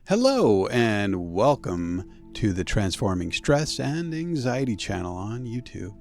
Hello and welcome to the Transforming Stress and Anxiety channel on YouTube.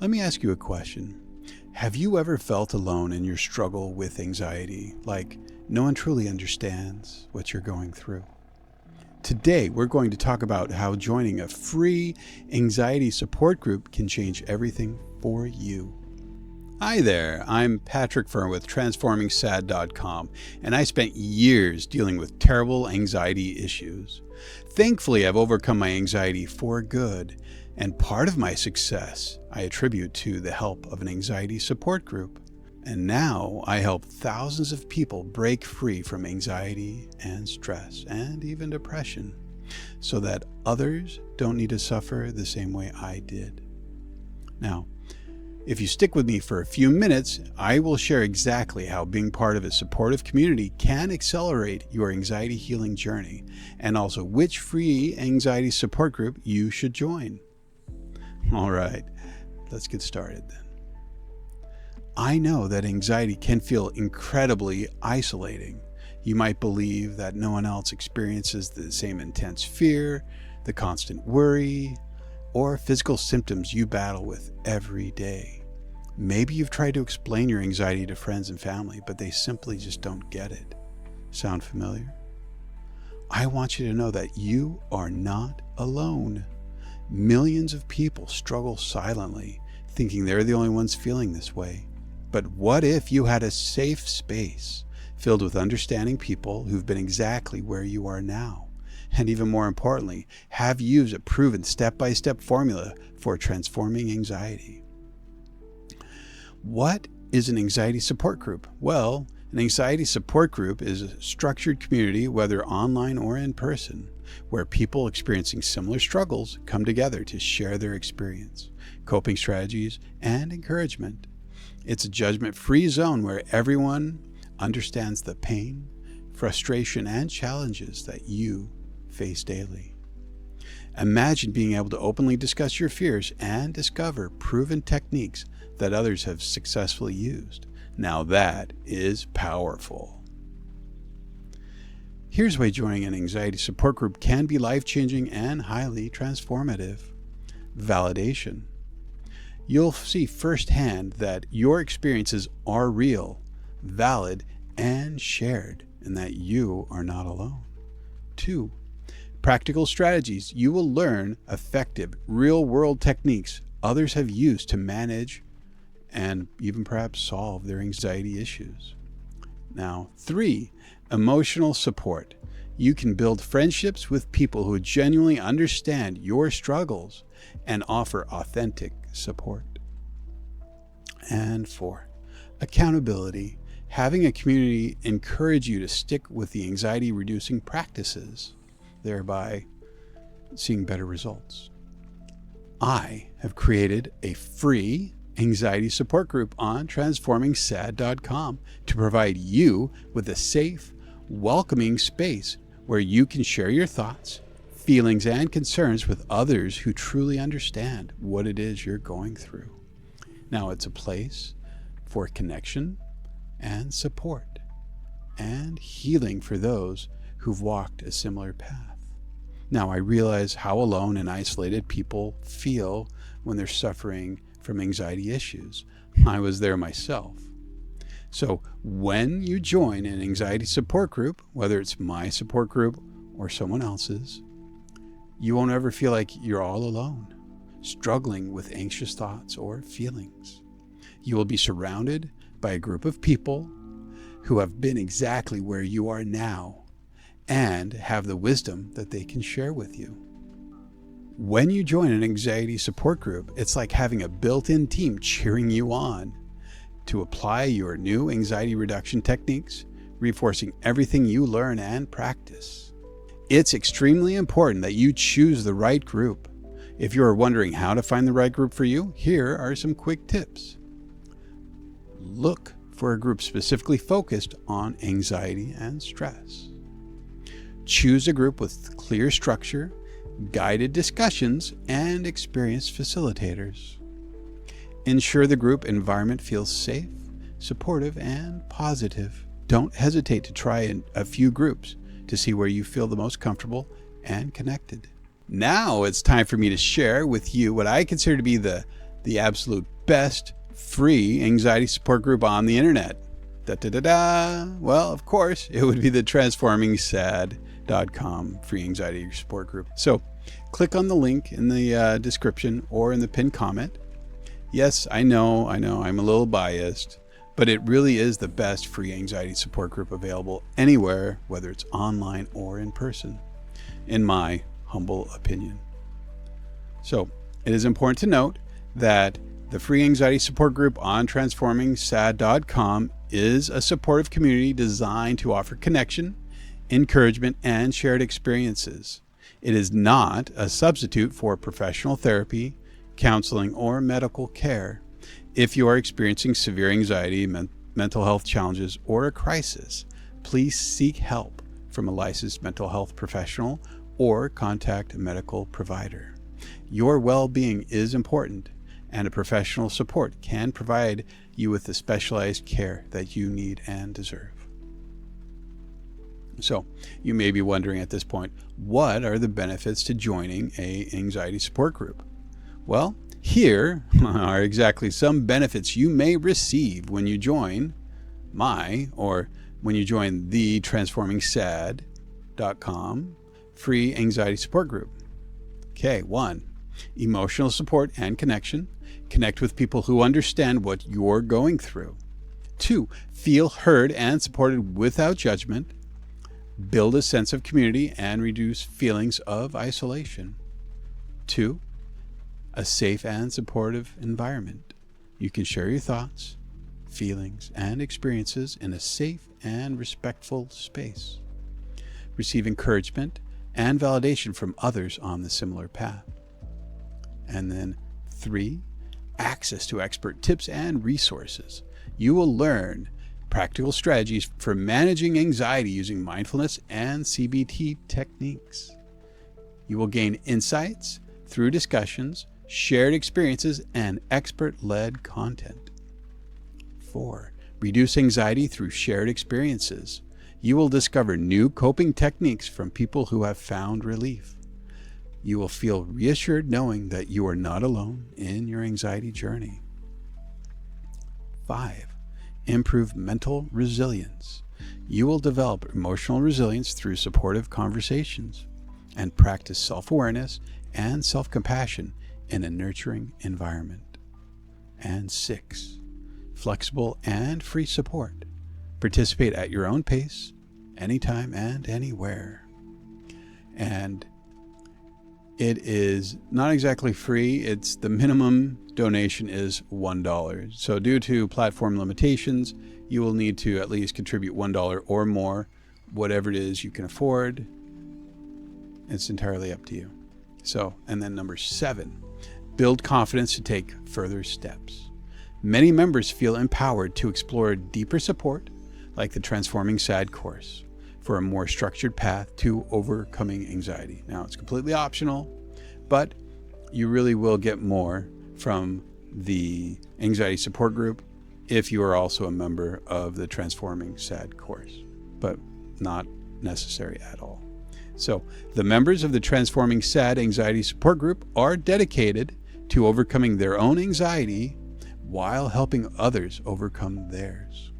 Let me ask you a question. Have you ever felt alone in your struggle with anxiety, like no one truly understands what you're going through? Today, we're going to talk about how joining a free anxiety support group can change everything for you. Hi there, I'm Patrick Fern with TransformingSad.com, and I spent years dealing with terrible anxiety issues. Thankfully, I've overcome my anxiety for good, and part of my success I attribute to the help of an anxiety support group. And now I help thousands of people break free from anxiety and stress and even depression, so that others don't need to suffer the same way I did. Now, if you stick with me for a few minutes, I will share exactly how being part of a supportive community can accelerate your anxiety healing journey, and also which free anxiety support group you should join. All right, let's get started then. I know that anxiety can feel incredibly isolating. You might believe that no one else experiences the same intense fear, the constant worry, or physical symptoms you battle with every day. Maybe you've tried to explain your anxiety to friends and family, but they simply just don't get it. Sound familiar? I want you to know that you are not alone. Millions of people struggle silently, thinking they're the only ones feeling this way. But what if you had a safe space filled with understanding people who've been exactly where you are now? And even more importantly, have used a proven step-by-step formula for transforming anxiety. What is an anxiety support group? Well, an anxiety support group is a structured community, whether online or in person, where people experiencing similar struggles come together to share their experience, coping strategies, and encouragement. It's a judgment-free zone where everyone understands the pain, frustration, and challenges that you face daily. Imagine being able to openly discuss your fears and discover proven techniques that others have successfully used. Now that is powerful. Here's why joining an anxiety support group can be life-changing and highly transformative. Validation. You'll see firsthand that your experiences are real, valid, and shared, and that you are not alone. 2. Practical strategies. You will learn effective, real-world techniques others have used to manage and even perhaps solve their anxiety issues. Now, 3, emotional support. You can build friendships with people who genuinely understand your struggles and offer authentic support. And 4, accountability. Having a community encourage you to stick with the anxiety-reducing practices, thereby seeing better results. I have created a free anxiety support group on TransformingSad.com to provide you with a safe, welcoming space where you can share your thoughts, feelings, and concerns with others who truly understand what it is you're going through. Now, it's a place for connection and support and healing for those who've walked a similar path. Now, I realize how alone and isolated people feel when they're suffering from anxiety issues. I was there myself. So when you join an anxiety support group, whether it's my support group or someone else's, you won't ever feel like you're all alone, struggling with anxious thoughts or feelings. You will be surrounded by a group of people who have been exactly where you are now and have the wisdom that they can share with you. When you join an anxiety support group, it's like having a built-in team cheering you on to apply your new anxiety reduction techniques, reinforcing everything you learn and practice. It's extremely important that you choose the right group. If you are wondering how to find the right group for you, here are some quick tips. Look for a group specifically focused on anxiety and stress. Choose a group with clear structure, guided discussions, and experienced facilitators. Ensure the group environment feels safe, supportive, and positive. Don't hesitate to try a few groups to see where you feel the most comfortable and connected. Now it's time for me to share with you what I consider to be the absolute best free anxiety support group on the internet. Well, of course, it would be the transformingsad.com free anxiety support group. So click on the link in the description or in the pinned comment. Yes, I know, I'm a little biased, but it really is the best free anxiety support group available anywhere, whether it's online or in person, in my humble opinion. So it is important to note that the free anxiety support group on transformingsad.com is a supportive community designed to offer connection, encouragement, and shared experiences. It is not a substitute for professional therapy, counseling, or medical care. If you are experiencing severe anxiety, mental health challenges, or a crisis, please seek help from a licensed mental health professional or contact a medical provider. Your well-being is important, and a professional support can provide you with the specialized care that you need and deserve. So you may be wondering at this point, what are the benefits to joining an anxiety support group? Well, here are exactly some benefits you may receive when you join when you join the transformingsad.com free anxiety support group. Okay, 1, emotional support and connection. Connect with people who understand what you're going through. 2, feel heard and supported without judgment. Build a sense of community and reduce feelings of isolation. 2, a safe and supportive environment. You can share your thoughts, feelings, and experiences in a safe and respectful space. Receive encouragement and validation from others on the similar path. And then 3, access to expert tips and resources. You will learn practical strategies for managing anxiety using mindfulness and CBT techniques. You will gain insights through discussions, shared experiences, and expert-led content. 4, reduce anxiety through shared experiences. You will discover new coping techniques from people who have found relief. You will feel reassured knowing that you are not alone in your anxiety journey. 5, improve mental resilience. You will develop emotional resilience through supportive conversations and practice self-awareness and self-compassion in a nurturing environment. And 6, flexible and free support. Participate at your own pace, anytime and anywhere. And it is not exactly free. It's the minimum donation is $1. So due to platform limitations, you will need to at least contribute $1 or more, whatever it is you can afford. It's entirely up to you. So, and then number 7, build confidence to take further steps. Many members feel empowered to explore deeper support, like the Transforming SAD course, for a more structured path to overcoming anxiety. Now, it's completely optional, but you really will get more from the anxiety support group if you are also a member of the Transforming SAD course, but not necessary at all. So the members of the Transforming SAD anxiety support group are dedicated to overcoming their own anxiety while helping others overcome theirs.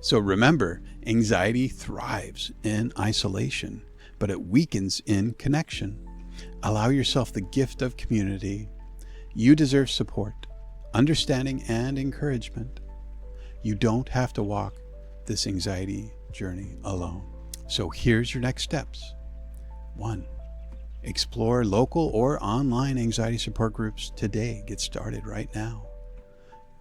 So remember, anxiety thrives in isolation, but it weakens in connection. Allow yourself the gift of community. You deserve support, understanding, and encouragement. You don't have to walk this anxiety journey alone. So here's your next steps. 1, explore local or online anxiety support groups today. Get started right now.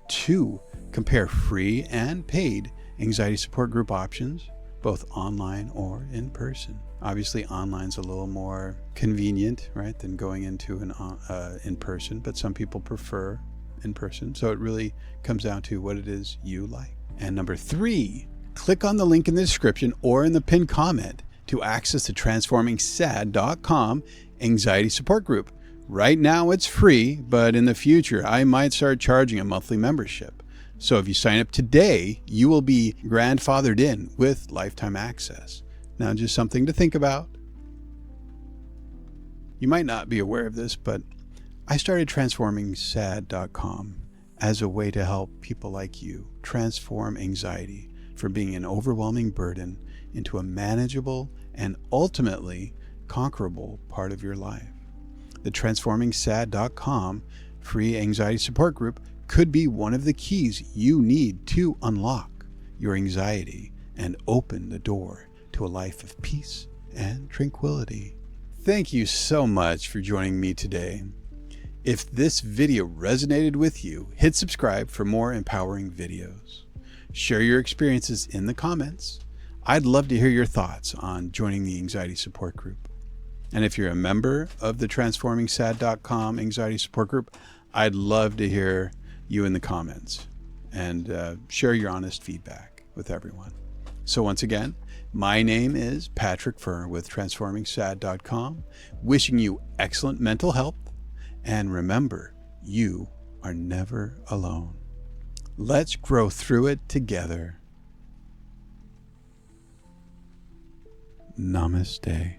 2, compare free and paid anxiety support group options, both online or in person. Obviously, online's a little more convenient, right, than going into an in person, but some people prefer in person. So it really comes down to what it is you like. And number 3, click on the link in the description or in the pinned comment to access the transformingsad.com anxiety support group. Right now it's free, but in the future I might start charging a monthly membership. So if you sign up today, you will be grandfathered in with lifetime access. Now, just something to think about. You might not be aware of this, but I started transformingsad.com as a way to help people like you transform anxiety from being an overwhelming burden into a manageable and ultimately conquerable part of your life. The transformingsad.com free anxiety support group could be one of the keys you need to unlock your anxiety and open the door to a life of peace and tranquility. Thank you so much for joining me today. If this video resonated with you, hit subscribe for more empowering videos. Share your experiences in the comments. I'd love to hear your thoughts on joining the anxiety support group. And if you're a member of the transformingsad.com anxiety support group, I'd love to hear you in the comments and share your honest feedback with everyone. So once again, my name is Patrick Furr with transformingsad.com, wishing you excellent mental health. And remember, you are never alone. Let's grow through it together. Namaste.